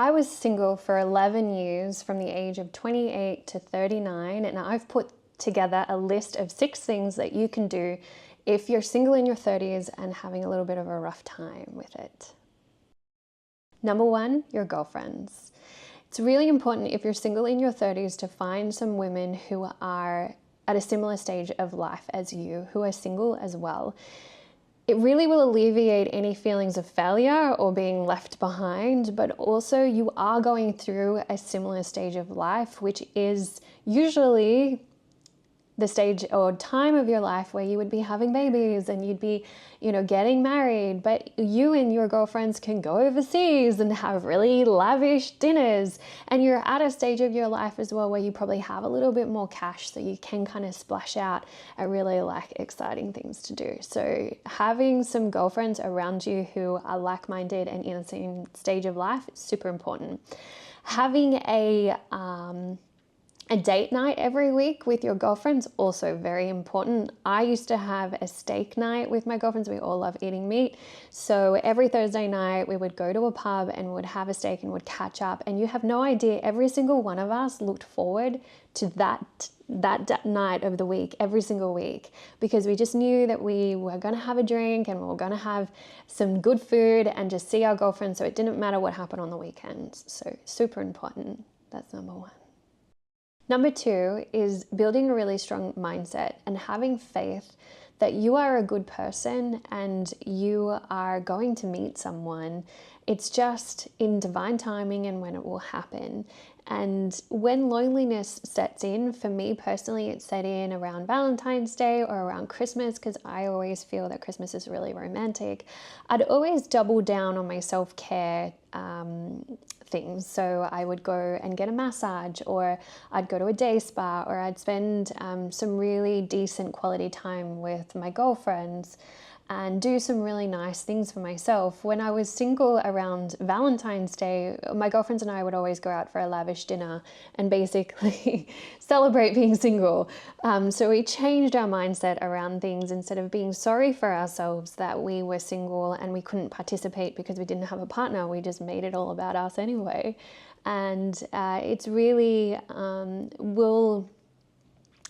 I was single for 11 years from the age of 28 to 39, and I've put together a list of 6 things that you can do if you're single in your 30s and having a little bit of a rough time with it. Number 1, your girlfriends. It's really important if you're single in your 30s to find some women who are at a similar stage of life as you, who are single as well. It really will alleviate any feelings of failure or being left behind, but also you are going through a similar stage of life, which is usually the stage or time of your life where you would be having babies and you'd be, getting married, but you and your girlfriends can go overseas and have really lavish dinners. And you're at a stage of your life as well where you probably have a little bit more cash, so you can kind of splash out at really exciting things to do. So having some girlfriends around you who are like-minded and in the same stage of life is super important. Having a date night every week with your girlfriends, also very important. I used to have a steak night with my girlfriends. We all love eating meat. So every Thursday night we would go to a pub and would have a steak and would catch up. And you have no idea, every single one of us looked forward to that night of the week, every single week, because we just knew that we were going to have a drink and we were going to have some good food and just see our girlfriends. So it didn't matter what happened on the weekends. So super important. That's number 1. Number 2 is building a really strong mindset and having faith that you are a good person and you are going to meet someone. It's just in divine timing and when it will happen. And when loneliness sets in, for me personally, it set in around Valentine's Day or around Christmas, because I always feel that Christmas is really romantic. I'd always double down on my self-care things. So I would go and get a massage, or I'd go to a day spa, or I'd spend some really decent quality time with my girlfriends and do some really nice things for myself. When I was single around Valentine's Day, my girlfriends and I would always go out for a lavish dinner and basically celebrate being single. So we changed our mindset around things. Instead of being sorry for ourselves that we were single and we couldn't participate because we didn't have a partner, we just made it all about us anyway. And it's really will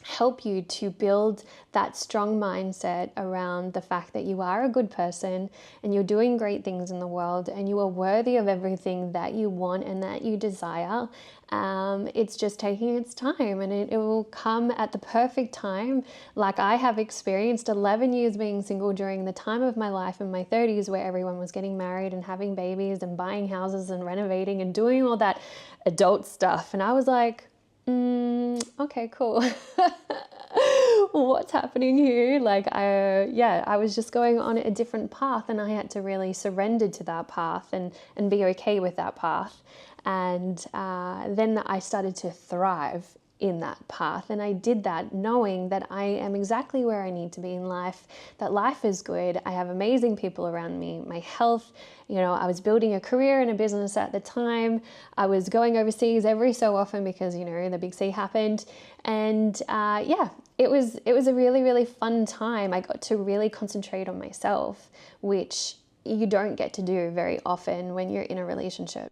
help you to build that strong mindset around the fact that you are a good person and you're doing great things in the world and you are worthy of everything that you want and that you desire. It's just taking its time, and it will come at the perfect time. Like I have experienced 11 years being single during the time of my life in my 30s where everyone was getting married and having babies and buying houses and renovating and doing all that adult stuff. And I was like, okay, cool. What's happening here? I was just going on a different path, and I had to really surrender to that path and be okay with that path. And then I started to thrive in that path. And I did that knowing that I am exactly where I need to be in life, that life is good. I have amazing people around me, my health, I was building a career and a business at the time. I was going overseas every so often because, the big C happened. And it was a really, really fun time. I got to really concentrate on myself, which you don't get to do very often when you're in a relationship.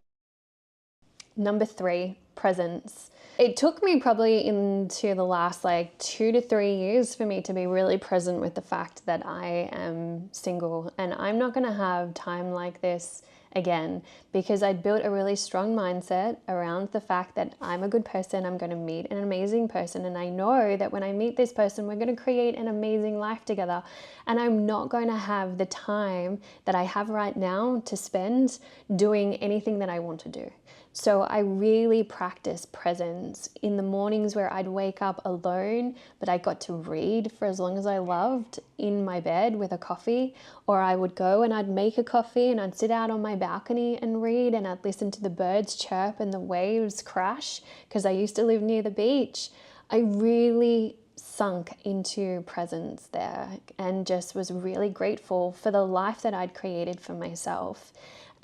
Number 3, presence. It took me probably into the last 2 to 3 years for me to be really present with the fact that I am single, and I'm not going to have time like this again, because I'd built a really strong mindset around the fact that I'm a good person, I'm going to meet an amazing person, and I know that when I meet this person, we're going to create an amazing life together, and I'm not going to have the time that I have right now to spend doing anything that I want to do. So I really practice presence in the mornings where I'd wake up alone, but I got to read for as long as I loved in my bed with a coffee, or I would go and I'd make a coffee and I'd sit out on my balcony and read, and I'd listen to the birds chirp and the waves crash because I used to live near the beach. I really sunk into presence there and just was really grateful for the life that I'd created for myself.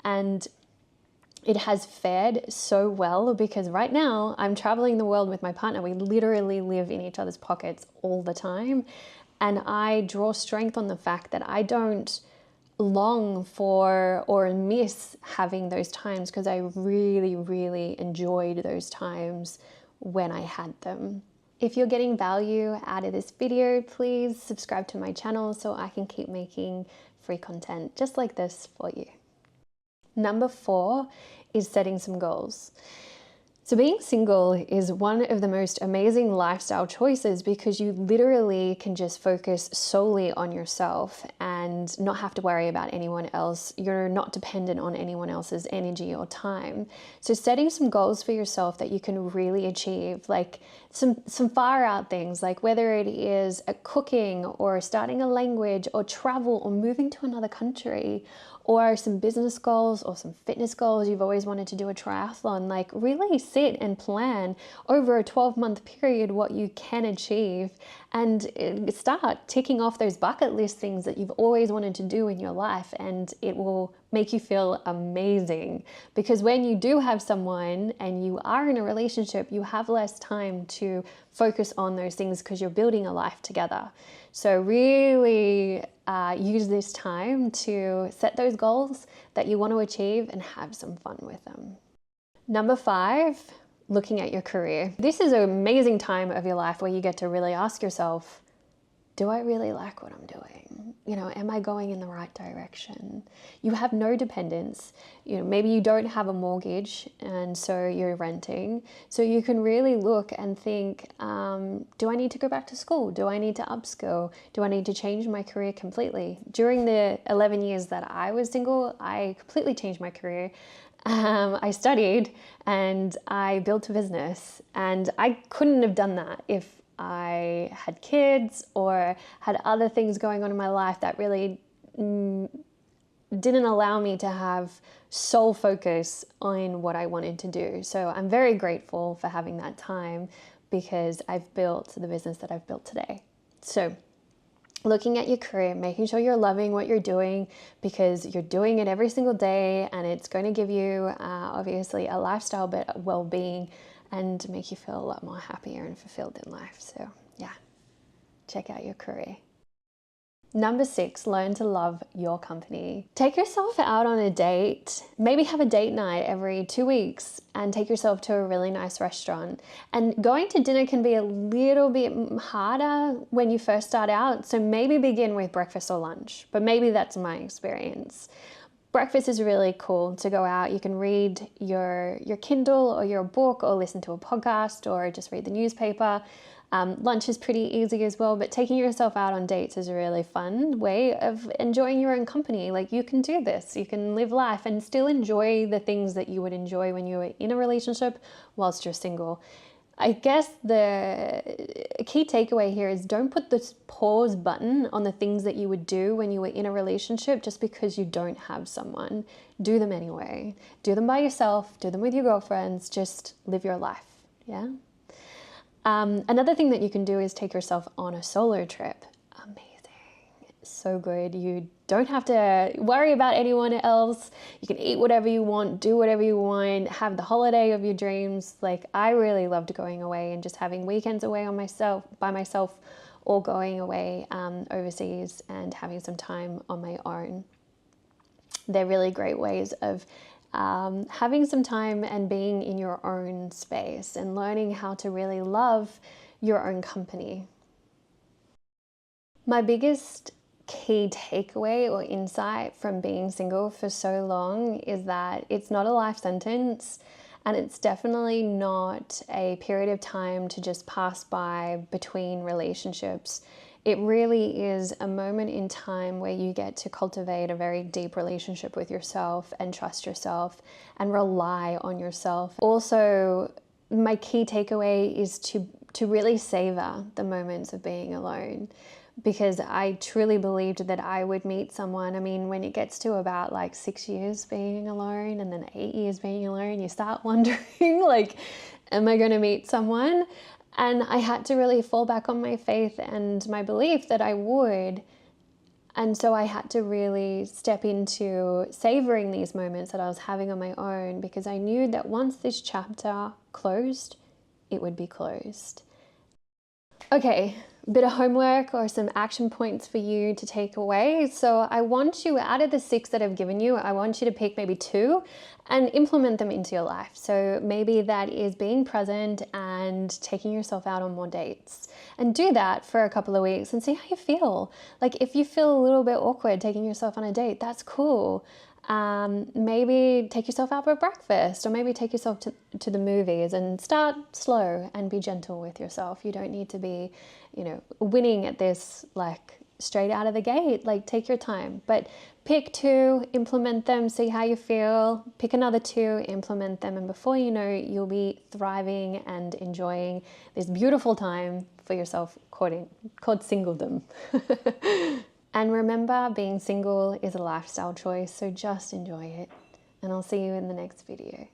And it has fared so well because right now I'm traveling the world with my partner. We literally live in each other's pockets all the time. And I draw strength on the fact that I don't long for or miss having those times, because I really, really enjoyed those times when I had them. If you're getting value out of this video, please subscribe to my channel so I can keep making free content just like this for you. Number 4 is setting some goals. So being single is one of the most amazing lifestyle choices, because you literally can just focus solely on yourself and not have to worry about anyone else. You're not dependent on anyone else's energy or time. So setting some goals for yourself that you can really achieve, like some far out things, like whether it is a cooking or starting a language or travel or moving to another country, or some business goals or some fitness goals. You've always wanted to do a triathlon. Like really sit and plan over a 12-month period what you can achieve, and start ticking off those bucket list things that you've always wanted to do in your life, and it will make you feel amazing. Because when you do have someone and you are in a relationship, you have less time to focus on those things because you're building a life together. So really use this time to set those goals that you want to achieve and have some fun with them. Number 5, looking at your career. This is an amazing time of your life where you get to really ask yourself, do I really like what I'm doing? You know, am I going in the right direction? You have no dependents. You know, maybe you don't have a mortgage and so you're renting. So you can really look and think, do I need to go back to school? Do I need to upskill? Do I need to change my career completely? During the 11 years that I was single, I completely changed my career. I studied and I built a business, and I couldn't have done that if I had kids or had other things going on in my life that really didn't allow me to have sole focus on what I wanted to do. So I'm very grateful for having that time, because I've built the business that I've built today. So looking at your career, making sure you're loving what you're doing, because you're doing it every single day, and it's going to give you obviously a lifestyle, but a well-being, and make you feel a lot more happier and fulfilled in life. So yeah, check out your career. Number 6, learn to love your company. Take yourself out on a date. Maybe have a date night every 2 weeks and take yourself to a really nice restaurant. And going to dinner can be a little bit harder when you first start out. So maybe begin with breakfast or lunch, but maybe that's my experience. Breakfast is really cool to go out. You can read your Kindle or your book, or listen to a podcast, or just read the newspaper. Lunch is pretty easy as well, but taking yourself out on dates is a really fun way of enjoying your own company. Like, you can do this, you can live life and still enjoy the things that you would enjoy when you were in a relationship whilst you're single. I guess the key takeaway here is don't put this pause button on the things that you would do when you were in a relationship just because you don't have someone. Do them anyway. Do them by yourself, do them with your girlfriends, just live your life, yeah? Another thing that you can do is take yourself on a solo trip. Amazing. So good. You don't have to worry about anyone else. You can eat whatever you want, do whatever you want, have the holiday of your dreams. Like, I really loved going away and just having weekends away by myself, or going away overseas and having some time on my own. They're really great ways of having some time and being in your own space and learning how to really love your own company. My biggest key takeaway or insight from being single for so long is that it's not a life sentence, and it's definitely not a period of time to just pass by between relationships. It really is a moment in time where you get to cultivate a very deep relationship with yourself and trust yourself and rely on yourself. Also, my key takeaway is to really savor the moments of being alone, because I truly believed that I would meet someone. I mean, when it gets to about like 6 years being alone and then 8 years being alone, you start wondering, like, am I going to meet someone? And I had to really fall back on my faith and my belief that I would. And so I had to really step into savoring these moments that I was having on my own, because I knew that once this chapter closed, it would be closed. Okay, bit of homework or some action points for you to take away. So I want you, out of the 6 that I've given you, I want you to pick maybe 2 and implement them into your life. So maybe that is being present and taking yourself out on more dates. And do that for a couple of weeks and see how you feel. Like if you feel a little bit awkward taking yourself on a date, that's cool. Maybe take yourself out for breakfast, or maybe take yourself to the movies, and start slow and be gentle with yourself. You don't need to be, winning at this like straight out of the gate. Like take your time, but pick 2, implement them, see how you feel. Pick another 2, implement them, and before you know, you'll be thriving and enjoying this beautiful time for yourself called singledom. And remember, being single is a lifestyle choice, so just enjoy it. And I'll see you in the next video.